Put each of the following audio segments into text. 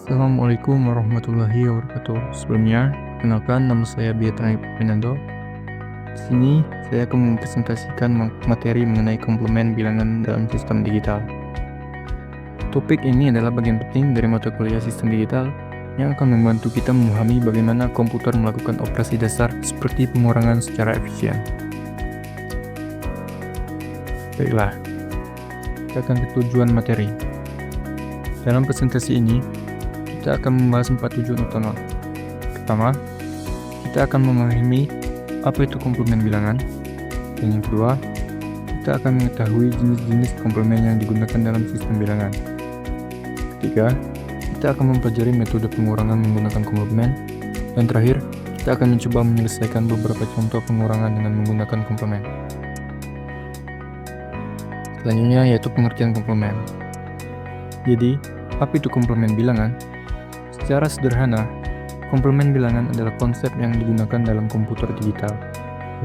Assalamualaikum warahmatullahi wabarakatuh. Sebelumnya, kenalkan nama saya Beatrice Fernando. Di sini, saya akan mempresentasikan materi mengenai komplement bilangan dalam sistem digital. Topik ini adalah bagian penting dari mata kuliah sistem digital yang akan membantu kita memahami bagaimana komputer melakukan operasi dasar seperti pengurangan secara efisien. Baiklah, kita akan ke tujuan materi. Dalam presentasi ini, kita akan membahas 4 tujuan utama. Pertama, kita akan memahami apa itu komplement bilangan. Dan yang kedua, kita akan mengetahui jenis-jenis komplement yang digunakan dalam sistem bilangan. Ketiga, kita akan mempelajari metode pengurangan menggunakan komplement. Dan terakhir, kita akan mencoba menyelesaikan beberapa contoh pengurangan dengan menggunakan komplement. Selanjutnya yaitu pengertian komplement. Jadi, apa itu komplement bilangan? Secara sederhana, komplement bilangan adalah konsep yang digunakan dalam komputer digital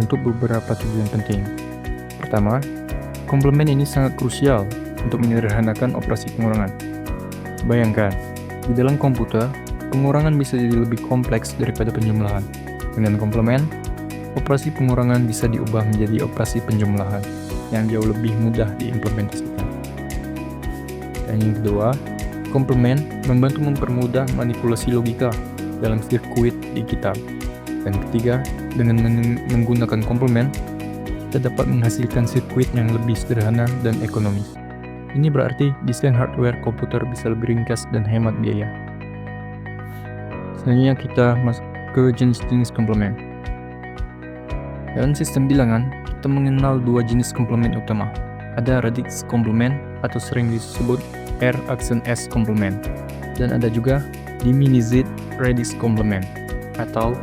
untuk beberapa tujuan penting. Pertama, komplement ini sangat krusial untuk menyederhanakan operasi pengurangan. Bayangkan, di dalam komputer, pengurangan bisa jadi lebih kompleks daripada penjumlahan. Dengan komplement, operasi pengurangan bisa diubah menjadi operasi penjumlahan yang jauh lebih mudah diimplementasikan. Dan yang kedua, komplement membantu mempermudah manipulasi logika dalam sirkuit digital. Dan ketiga, dengan menggunakan komplement, kita dapat menghasilkan sirkuit yang lebih sederhana dan ekonomis. Ini berarti desain hardware komputer bisa lebih ringkas dan hemat biaya. Selanjutnya kita masuk ke jenis-jenis komplement. Dalam sistem bilangan, kita mengenal dua jenis komplement utama. Ada radix komplement atau sering disebut R aksen S komplement, dan ada juga diminished radix komplement atau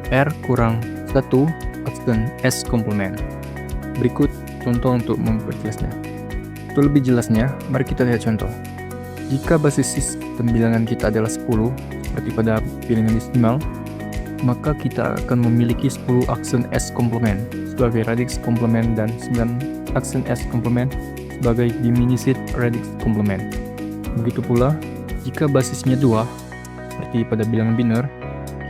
R kurang 1 aksen S komplement. Berikut contoh untuk memperjelasnya. Untuk lebih jelasnya, mari kita lihat contoh. Jika basis sistem bilangan kita adalah 10, seperti pada bilangan desimal, maka kita akan memiliki 10 aksen S komplement sebagai radix komplement dan 9 aksen S komplement sebagai diminished radix komplement. Begitu pula, jika basisnya 2, seperti pada bilangan biner,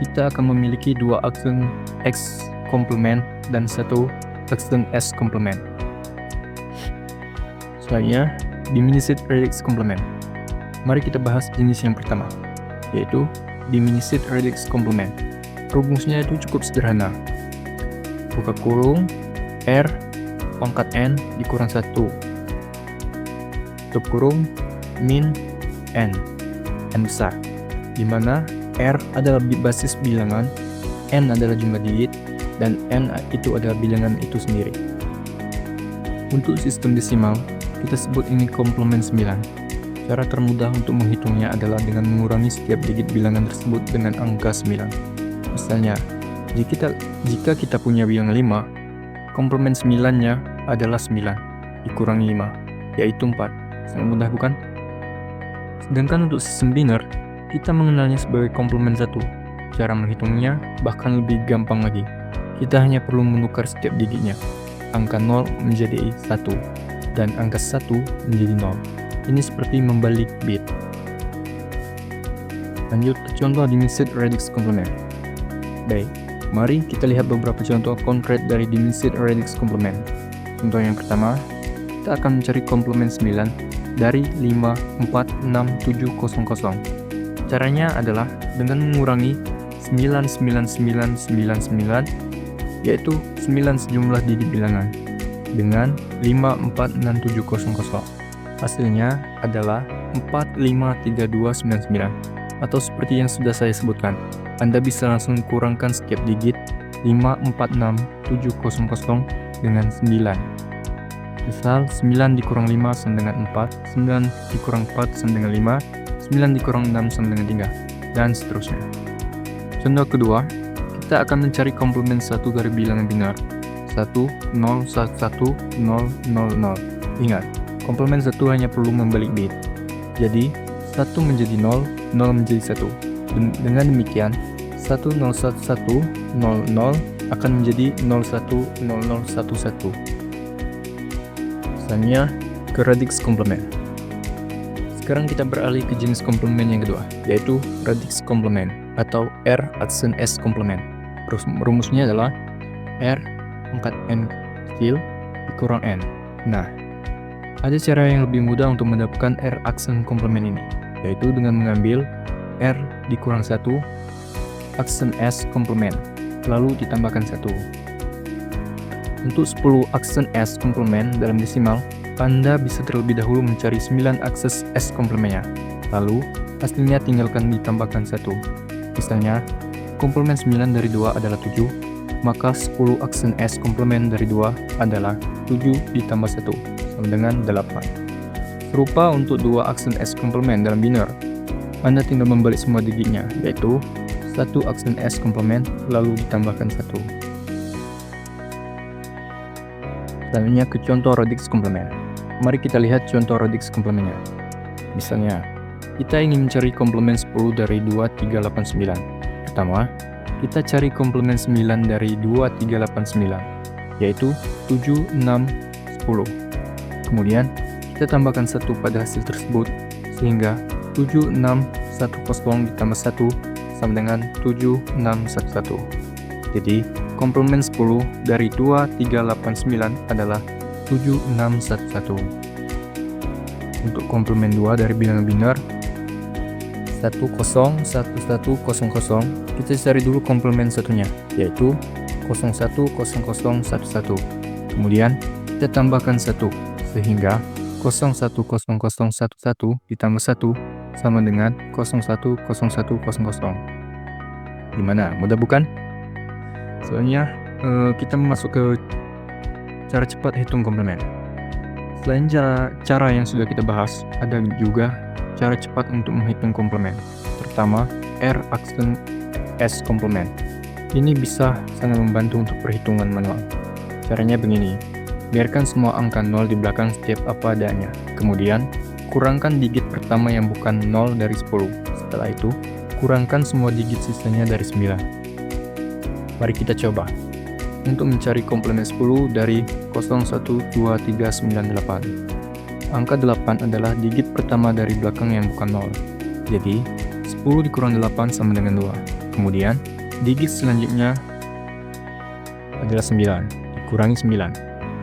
kita akan memiliki 2 aksen X komplement dan 1 aksen S komplement. Selanjutnya, diminished radix komplement. Mari kita bahas jenis yang pertama, yaitu diminished radix komplement. Rumusnya itu cukup sederhana. Buka kurung, R pangkat N dikurang 1. Tutup kurung, min N besar, di mana R adalah basis bilangan, N adalah jumlah digit, dan N itu adalah bilangan itu sendiri. Untuk sistem desimal, kita sebut ini komplement 9. Cara termudah untuk menghitungnya adalah dengan mengurangi setiap digit bilangan tersebut dengan angka 9. Misalnya, jika kita punya bilangan 5, komplement 9-nya adalah 9 dikurangi 5, yaitu 4. Sangat mudah bukan? Sedangkan untuk sistem biner, kita mengenalnya sebagai komplement 1. Cara menghitungnya bahkan lebih gampang lagi. Kita hanya perlu menukar setiap digitnya. Angka 0 menjadi 1, dan angka 1 menjadi 0. Ini seperti membalik bit. Lanjut ke contoh diminished radix komplement. Baik, mari kita lihat beberapa contoh konkret dari diminished radix komplement. Contoh yang pertama, kita akan mencari komplement 9 dari 5, 4, 6, 7, 0, 0. Caranya adalah dengan mengurangi 99999, yaitu 9 sejumlah digit bilangan, dengan 5, 4, 6, 7, 0, 0. Hasilnya adalah 453299, atau seperti yang sudah saya sebutkan, Anda bisa langsung kurangkan setiap digit 5, 4, 6, 7, 0, 0 dengan 9. Misal, 9 dikurang 5 sama dengan 4, 9 dikurang 4 sama dengan 5, 9 dikurang 6 sama dengan 3, dan seterusnya. Contoh kedua, kita akan mencari komplement 1 dari bilangan biner. 1, 0, 1, 1, 0, 0, 0. Ingat, komplement 1 hanya perlu membalik bit. Jadi, 1 menjadi 0, 0 menjadi 1. Dengan demikian, 101100 akan menjadi 010011. Selanjutnya ke radix komplement. Sekarang kita beralih ke jenis komplement yang kedua, yaitu radix komplement atau R aksen S komplement. Rumusnya adalah R pangkat N kecil dikurang N. Nah, ada cara yang lebih mudah untuk mendapatkan R aksen komplement ini, yaitu dengan mengambil R dikurang 1 aksen S komplement, lalu ditambahkan 1. Untuk 10 aksen S komplement dalam desimal, Anda bisa terlebih dahulu mencari 9 aksen S komplementnya, lalu hasilnya tinggalkan ditambahkan 1. Misalnya, komplement 9 dari 2 adalah 7, maka 10 aksen S komplement dari 2 adalah 7 ditambah 1, sama dengan 8. Serupa untuk 2 aksen S komplement dalam biner, Anda tinggal membalik semua digitnya, yaitu 1 aksen S komplement lalu ditambahkan 1. Selanjutnya ke contoh radix komplement. Mari kita lihat contoh radix komplementnya. Misalnya, kita ingin mencari komplement 10 dari 2389. Pertama, kita cari komplement 9 dari 2389, yaitu 7, 6, 10. Kemudian, kita tambahkan 1 pada hasil tersebut, sehingga 7, 6, 10 ditambah 1 sama dengan 7, 6, 11. Jadi, komplement 10 dari 2389 adalah 7611. Untuk komplement 2 dari bilangan biner 101100, kita cari dulu komplement satunya, yaitu 010011. Kemudian kita tambahkan 1, sehingga 010011 ditambah 1 sama dengan 010100. Gimana? Mudah bukan? Soalnya kita masuk ke cara cepat hitung komplement. Selain cara yang sudah kita bahas, ada juga cara cepat untuk menghitung komplement, terutama R aksen S komplement. Ini bisa sangat membantu untuk perhitungan manual. Caranya begini, biarkan semua angka 0 di belakang setiap apa adanya. Kemudian, kurangkan digit pertama yang bukan 0 dari 10. Setelah itu, kurangkan semua digit sisanya dari 9. Mari kita coba. Untuk mencari komplement 10 dari 012398. Angka 8 adalah digit pertama dari belakang yang bukan 0. Jadi, 10 dikurang 8 sama dengan 2. Kemudian, digit selanjutnya adalah 9. Dikurangi 9.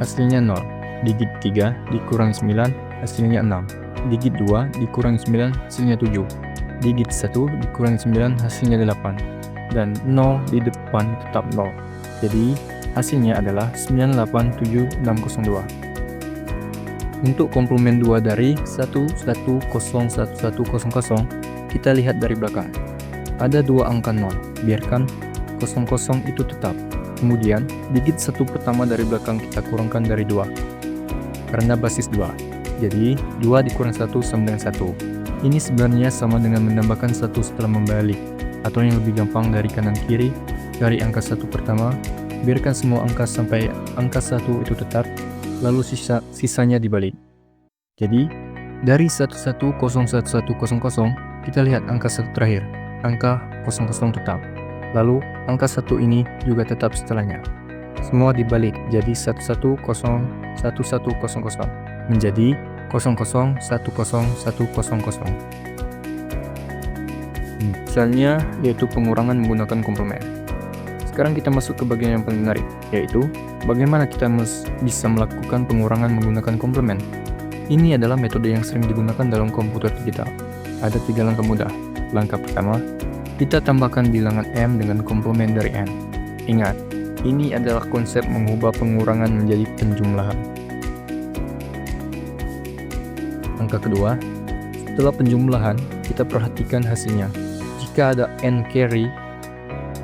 Hasilnya 0. Digit 3 dikurangi 9. Hasilnya 6. Digit 2 dikurangi 9. Hasilnya 7. Digit 1 dikurangi 9. Hasilnya 8. Dan 0 di depan tetap 0. Jadi, hasilnya adalah 987602. Untuk komplement 2 dari 11011000, kita lihat dari belakang. Ada 2 angka 0, biarkan 00 itu tetap. Kemudian, digit 1 pertama dari belakang kita kurangkan dari 2, karena basis 2. Jadi, 2 dikurang 1 sama dengan 1. Ini sebenarnya sama dengan menambahkan 1 setelah membalik. Atau yang lebih gampang dari kanan kiri, dari angka 1 pertama, biarkan semua angka sampai angka 1 itu tetap, lalu sisanya dibalik. Jadi, dari 11011000, kita lihat angka 1 terakhir, angka 00 tetap. Lalu, angka 1 ini juga tetap setelahnya. Semua dibalik, jadi 11011000 menjadi 00101000. Misalnya, yaitu pengurangan menggunakan komplement. Sekarang kita masuk ke bagian yang paling menarik, yaitu bagaimana kita bisa melakukan pengurangan menggunakan komplement. Ini adalah metode yang sering digunakan dalam komputer digital. Ada 3 langkah mudah. Langkah pertama, kita tambahkan bilangan M dengan komplement dari N. Ingat, ini adalah konsep mengubah pengurangan menjadi penjumlahan. Langkah kedua, setelah penjumlahan, kita perhatikan hasilnya. Jika ada N carry,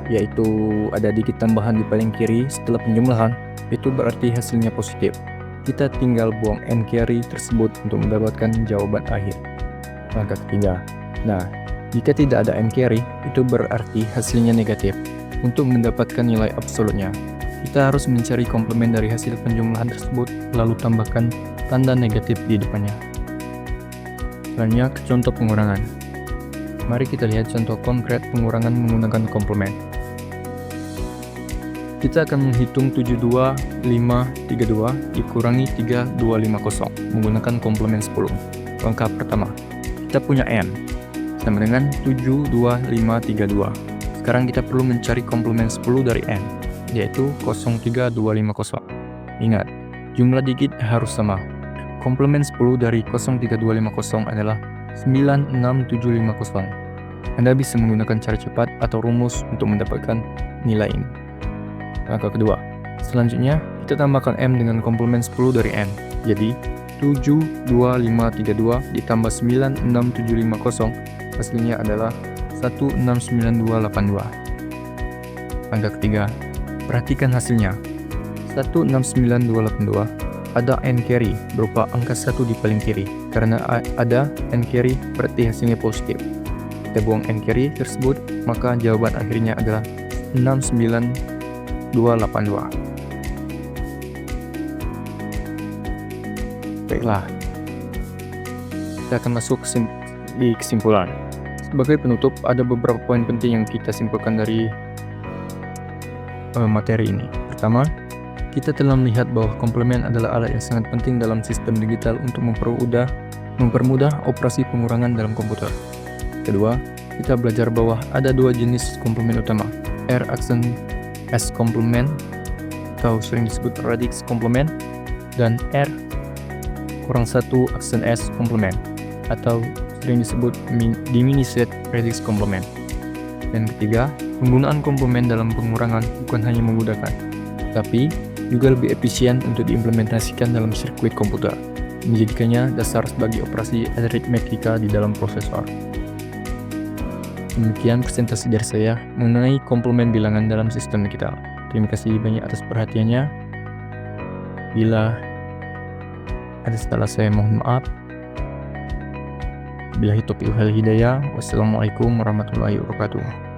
yaitu ada digit tambahan di paling kiri setelah penjumlahan, itu berarti hasilnya positif. Kita tinggal buang N carry tersebut untuk mendapatkan jawaban akhir. Langkah ketiga, nah, jika tidak ada N carry, itu berarti hasilnya negatif. Untuk mendapatkan nilai absolutnya, kita harus mencari komplement dari hasil penjumlahan tersebut, lalu tambahkan tanda negatif di depannya. Selanjutnya ke contoh pengurangan. Mari kita lihat contoh konkret pengurangan menggunakan komplement. Kita akan menghitung 72532 dikurangi 3250 menggunakan komplement 10. Langkah pertama, kita punya N sama dengan 7, 2, 5, 3, 2. Sekarang kita perlu mencari komplement 10 dari N, yaitu 03250. Ingat, jumlah digit harus sama. Komplement 10 dari 03250 adalah 96750. Anda bisa menggunakan cara cepat atau rumus untuk mendapatkan nilai ini. Langkah kedua, selanjutnya kita tambahkan M dengan komplement 10 dari N. Jadi 72532 ditambah 96750 hasilnya adalah 169282. Langkah ketiga, perhatikan hasilnya. 169282 ada N carry berupa angka 1 di paling kiri. Karena ada N carry berarti hasilnya positif. Kita buang N carry tersebut, maka jawaban akhirnya adalah 69282. Baiklah, kita akan masuk di kesimpulan. Sebagai penutup, ada beberapa poin penting yang kita simpulkan dari materi ini. Pertama, kita telah melihat bahwa komplement adalah alat yang sangat penting dalam sistem digital untuk mempermudah operasi pengurangan dalam komputer. Kedua, kita belajar bahwa ada dua jenis komplement utama, R aksen S komplement atau sering disebut radix komplement, dan R kurang 1 aksen S komplement atau sering disebut diminished radix komplement. Dan ketiga, penggunaan komplement dalam pengurangan bukan hanya memudahkan, tapi juga lebih efisien untuk diimplementasikan dalam sirkuit komputer, menjadikannya dasar sebagai operasi aritmetika di dalam prosesor. Demikian presentasi dari saya mengenai komplement bilangan dalam sistem digital. Terima kasih banyak atas perhatiannya. Bila ada salah saya mohon maaf. Billahi taufiq wal hidayah. Wassalamualaikum warahmatullahi wabarakatuh.